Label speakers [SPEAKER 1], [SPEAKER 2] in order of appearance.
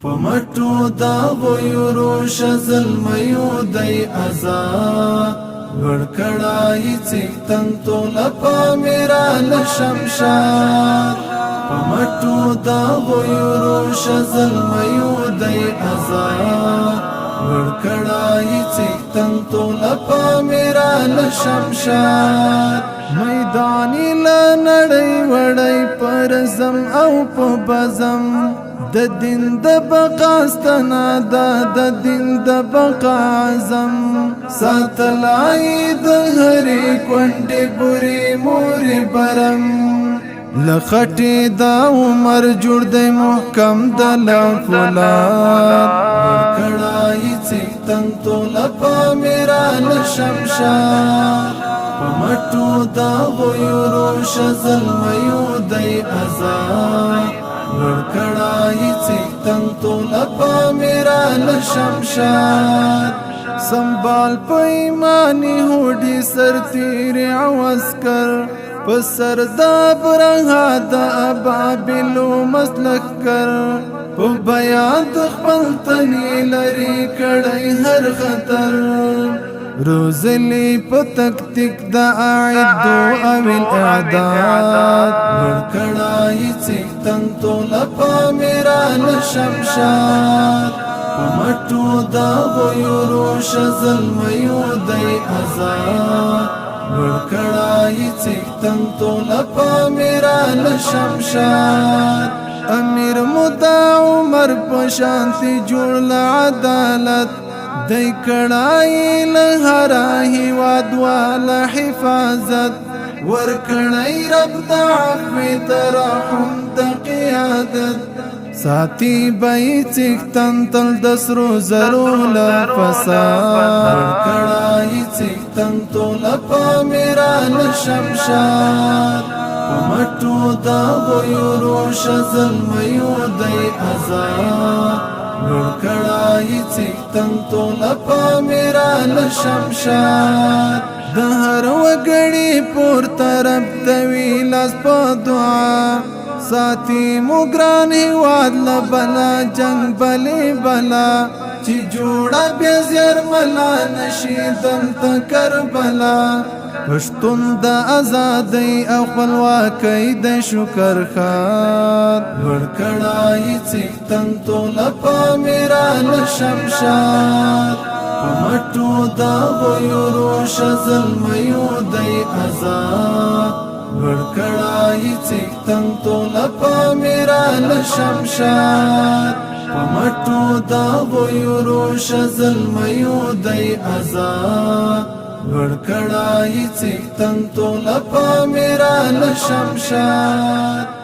[SPEAKER 1] پمټو دا ویرو شزل میو دی آزاد ورکړای څښتن تو لپا میرا لشمشاد پمټو دا ویرو شزل میو دی آزاد ورکړای څښتن تو لپا میرا لشمشاد میدانی لنړی وړی پرزم او په بزم د دین د بقا ستنا د دین د بقا اعظم ساتلای د هرې کونډې پورې مور برم لخټې دا عمر جوړ دی محکم د لفولاد ورکړای څښتن تو لپا میرا لشمشاد پمټو دا ویرو شزل میو دی آزاد ورکړای څښتن تو لپا میرا لشمشاد سنبال په ایمانی هوډي سر تیر عوض کر پسر دا برها دا ابابلو مسلک کر په بیان د خپل تنی لري کړی هر خطر روزلی په تکتیک دا اعدو او الاعداد ورکړای څښتن تو لپا میرا لشمشاد پمټو دا ویرو شزل میو دی آزاد ورکړای څښتن تو لپا میرا لشمشاد امیر مدا عمر په شانتی جوړ عدالت دی کړای لهرا هیواد والا حفاظت ورکړای رب د عفو ترحم د قیادت ساتي بای څښتن تل د سرو زرو له فساد ورکړای څښتن تو لپا میرا لشمشاد پمټو دا ویرو شزل میو دی آزاد ورکړای څښتن تو لپا میرا لشمشاد د هر وګړي پور طرف توی لاس په دعا ساتي مګران هیواد لبلا جنگ بلی بلا چې جوړه بیا زیر ملا نشي دلته کربلا پښتون د ازادۍ او خپلواکۍ د شکر خات ورکړای څښتن تو لپا میرا لشمشاد پمټو دا ویرو شزل میو دی آزاد ورکړای څښتن تو لپا میرا لشمشاد پمټو دا ویرو شزل میو دی آزاد ورکړای څښتن تو لپا میرا لشمشاد